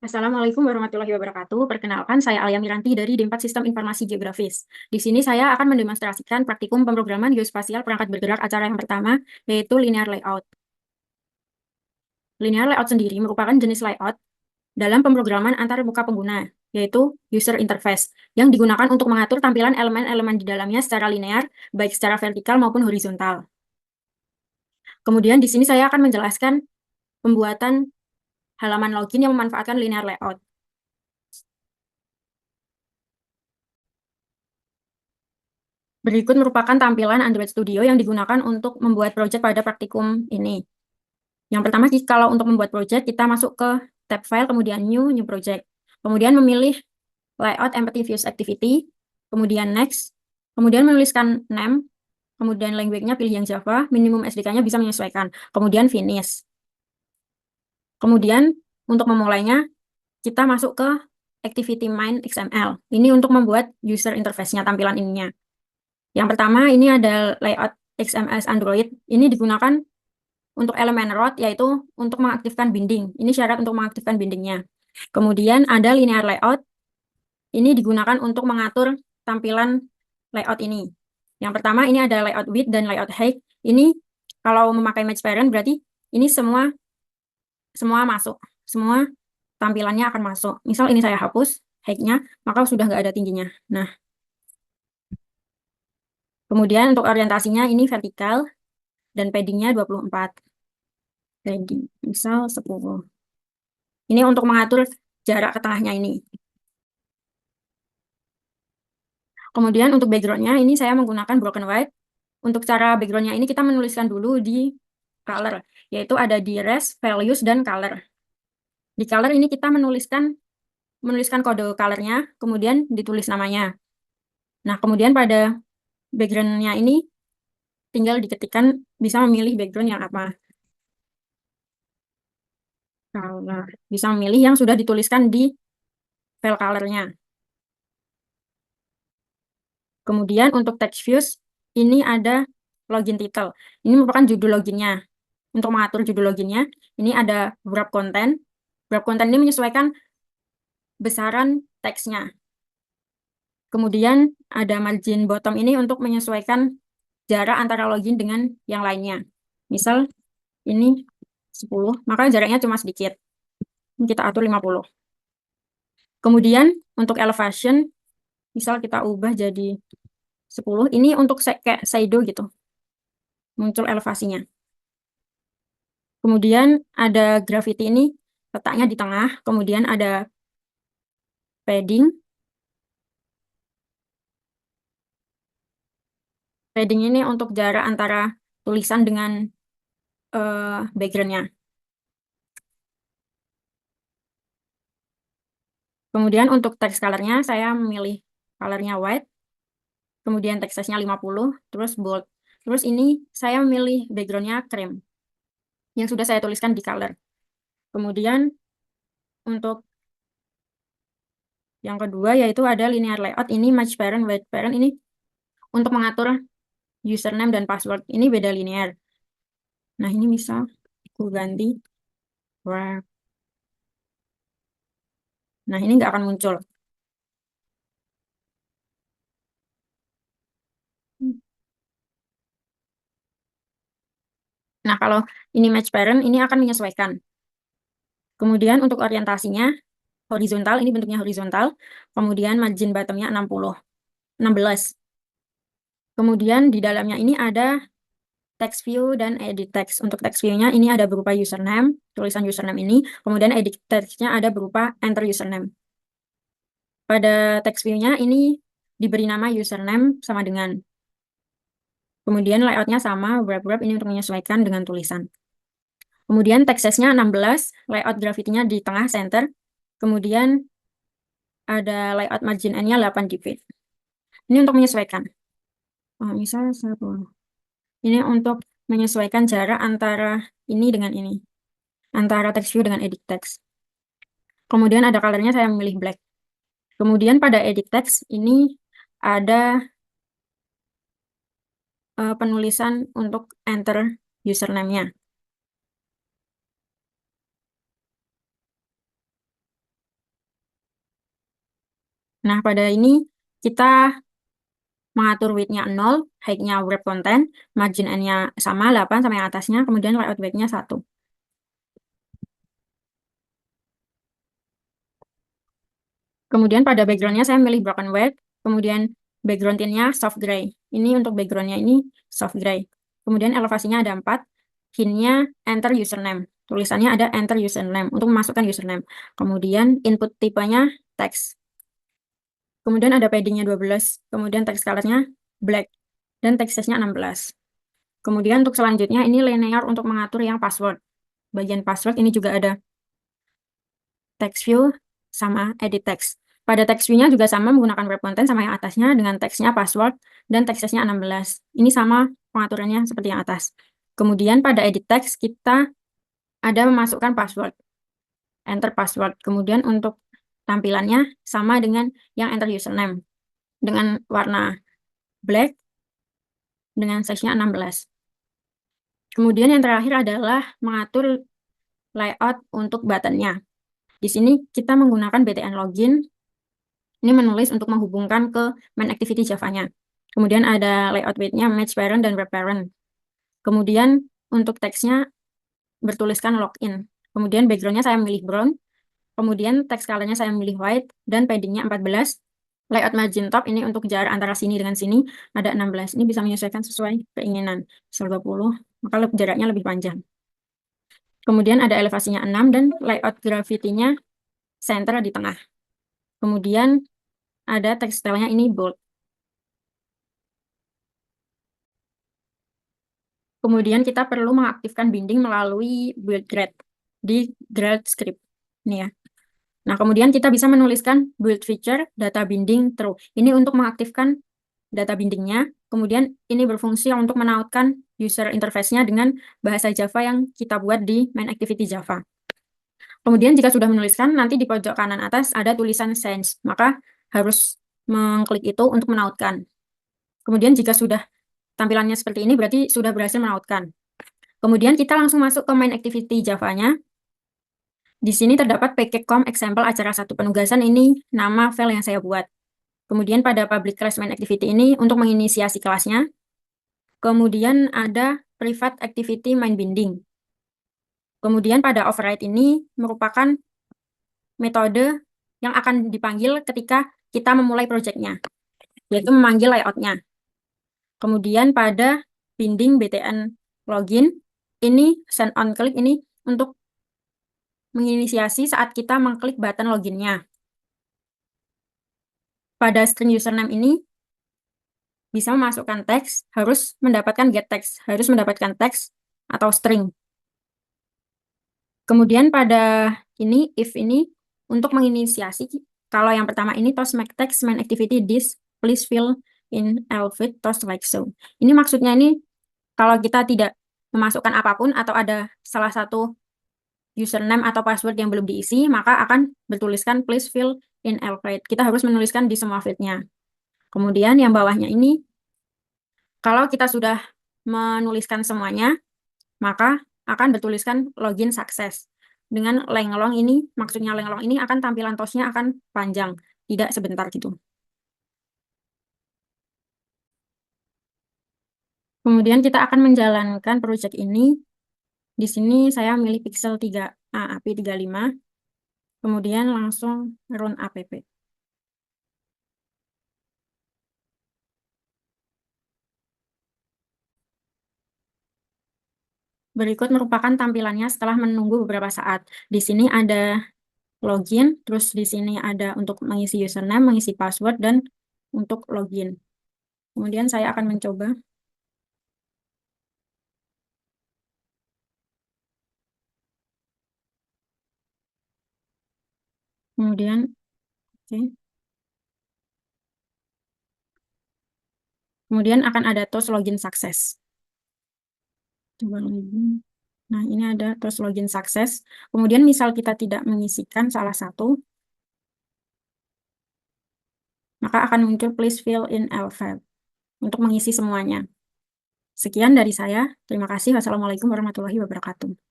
Assalamualaikum warahmatullahi wabarakatuh. Perkenalkan, saya Alia Miranti dari D4 Sistem Informasi Geografis. Di sini saya akan mendemonstrasikan praktikum pemrograman geospasial perangkat bergerak acara yang pertama, yaitu linear layout. Linear layout sendiri merupakan jenis layout dalam pemrograman antar muka pengguna, yaitu user interface, yang digunakan untuk mengatur tampilan elemen-elemen di dalamnya secara linear, baik secara vertikal maupun horizontal. Kemudian di sini saya akan menjelaskan pembuatan halaman login yang memanfaatkan linear layout. Berikut merupakan tampilan Android Studio yang digunakan untuk membuat proyek pada praktikum ini. Yang pertama, kalau untuk membuat proyek, kita masuk ke tab file, kemudian new project. Kemudian memilih layout empty views activity, kemudian next, kemudian menuliskan name, kemudian language-nya pilih yang Java, minimum SDK-nya bisa menyesuaikan, kemudian finish. Kemudian untuk memulainya, kita masuk ke activity main XML. Ini untuk membuat user interface-nya, tampilan ininya. Yang pertama, ini ada layout XMS Android. Ini digunakan untuk elemen root, yaitu untuk mengaktifkan binding. Ini syarat untuk mengaktifkan bindingnya. Kemudian ada linear layout. Ini digunakan untuk mengatur tampilan layout ini. Yang pertama, ini ada layout width dan layout height. Ini kalau memakai match parent, berarti ini semua masuk. Semua tampilannya akan masuk. Misal ini saya hapus height-nya, maka sudah nggak ada tingginya. Nah, kemudian untuk orientasinya ini vertikal dan paddingnya 24. Padding, misal 10. Ini untuk mengatur jarak ke tengahnya ini. Kemudian untuk background-nya ini saya menggunakan broken white. Untuk cara background-nya ini kita menuliskan dulu di color, yaitu ada di res, values, dan color. Di color ini kita menuliskan kode color-nya, kemudian ditulis namanya. Nah, kemudian pada background-nya ini tinggal diketikkan, bisa memilih background yang apa. Color. Bisa memilih yang sudah dituliskan di file color-nya. Kemudian untuk text views, ini ada login title. Ini merupakan judul loginnya. Untuk mengatur judul loginnya, ini ada wrap content. Wrap content ini menyesuaikan besaran teksnya. Kemudian ada margin bottom ini untuk menyesuaikan jarak antara login dengan yang lainnya. Misal ini 10, maka jaraknya cuma sedikit. Ini kita atur 50. Kemudian untuk elevation, misal kita ubah jadi 10, ini untuk kayak shadow gitu. Muncul elevasinya. Kemudian ada gravity ini letaknya di tengah, kemudian ada padding. Padding ini untuk jarak antara tulisan dengan background-nya. Kemudian untuk text color-nya, saya memilih color-nya white, kemudian text size-nya 50, terus bold. Terus ini saya memilih background-nya cream, yang sudah saya tuliskan di color. Kemudian untuk yang kedua, yaitu ada linear layout. Ini match parent, white parent. Ini untuk mengatur username dan password. Ini beda linear. Nah, ini misal aku ganti wrap. Nah, ini nggak akan muncul. Nah, kalau ini match parent, ini akan menyesuaikan. Kemudian untuk orientasinya, horizontal, ini bentuknya horizontal. Kemudian margin bottomnya 16. Kemudian di dalamnya ini ada text view dan edit text. Untuk text view-nya ini ada berupa username, tulisan username ini. Kemudian edit text-nya ada berupa enter username. Pada text view-nya ini diberi nama username sama dengan. Kemudian layout-nya sama, wrap ini untuk menyesuaikan dengan tulisan. Kemudian text size-nya 16, layout gravity-nya di tengah center. Kemudian ada layout margin N-nya 8 dp. Ini untuk menyesuaikan. Misal 10. Ini untuk menyesuaikan jarak antara ini dengan ini. Antara text view dengan edit text. Kemudian ada color-nya, saya memilih black. Kemudian pada edit text ini ada penulisan untuk enter username-nya. Nah, pada ini kita mengatur width-nya 0, height-nya wrap content, margin N-nya sama 8 sama yang atasnya, kemudian layout weight-nya 1. Kemudian pada background-nya saya milih broken weight, kemudian background tint-nya soft gray. Ini untuk background-nya ini soft gray. Kemudian elevasinya ada 4, hint-nya enter username. Tulisannya ada enter username untuk memasukkan username. Kemudian input tipenya text. Kemudian ada padding-nya 12, kemudian text color-nya black, dan text size-nya 16. Kemudian untuk selanjutnya ini linear untuk mengatur yang password. Bagian password ini juga ada text view sama edit text. Pada text view-nya juga sama menggunakan wrap content sama yang atasnya dengan text-nya password dan text size-nya 16. Ini sama pengaturannya seperti yang atas. Kemudian pada edit text kita ada memasukkan password. Enter password. Kemudian untuk tampilannya sama dengan yang enter username. Dengan warna black dengan size-nya 16. Kemudian yang terakhir adalah mengatur layout untuk button-nya. Di sini kita menggunakan btn login. Ini menulis untuk menghubungkan ke main activity Java-nya. Kemudian ada layout width-nya match parent dan wrap parent. Kemudian untuk teksnya bertuliskan login. Kemudian background-nya saya milih brown. Kemudian text color-nya saya milih white dan padding-nya 14. Layout margin top ini untuk jarak antara sini dengan sini ada 16. Ini bisa menyesuaikan sesuai keinginan. Misal 20, maka jaraknya lebih panjang. Kemudian ada elevasinya 6 dan layout gravity-nya center di tengah. Kemudian ada text style-nya ini bold. Kemudian kita perlu mengaktifkan binding melalui build grade di grade script. Ini ya. Nah, kemudian kita bisa menuliskan build feature data binding true. Ini untuk mengaktifkan data bindingnya. Kemudian ini berfungsi untuk menautkan user interface-nya dengan bahasa Java yang kita buat di main activity Java. Kemudian jika sudah menuliskan, nanti di pojok kanan atas ada tulisan change. Maka harus mengklik itu untuk menautkan. Kemudian jika sudah tampilannya seperti ini, berarti sudah berhasil menautkan. Kemudian kita langsung masuk ke main activity Java-nya. Di sini terdapat pkcom example acara 1 penugasan, ini nama file yang saya buat. Kemudian pada public class main activity ini untuk menginisiasi kelasnya. Kemudian ada private activity main binding. Kemudian pada override ini merupakan metode yang akan dipanggil ketika kita memulai project-nya, yaitu memanggil layout-nya. Kemudian pada binding btn login, ini send on click ini untuk menginisiasi saat kita mengklik button loginnya. Pada string username ini bisa memasukkan teks, harus mendapatkan get text, harus mendapatkan teks atau string. Kemudian pada ini if ini untuk menginisiasi, kalau yang pertama ini toast make text main activity this please fill in elfit toast like so. Ini maksudnya ini kalau kita tidak memasukkan apapun atau ada salah satu username atau password yang belum diisi, maka akan bertuliskan please fill in elfit. Kita harus menuliskan di semua field-nya. Kemudian yang bawahnya ini, kalau kita sudah menuliskan semuanya, maka akan bertuliskan login sukses. Dengan lenglong ini, maksudnya lenglong ini akan tampilan toast-nya akan panjang, tidak sebentar gitu. Kemudian kita akan menjalankan project ini. Di sini saya milih pixel 3a API 35. Kemudian langsung run app. Berikut merupakan tampilannya setelah menunggu beberapa saat. Di sini ada login, terus di sini ada untuk mengisi username, mengisi password, dan untuk login. Kemudian saya akan mencoba. Kemudian, oke. Kemudian akan ada toast login sukses. Coba login. Nah, ini ada toast login sukses. Kemudian misal kita tidak mengisikan salah satu, maka akan muncul please fill in elfit untuk mengisi semuanya. Sekian dari saya. Terima kasih. Wassalamualaikum warahmatullahi wabarakatuh.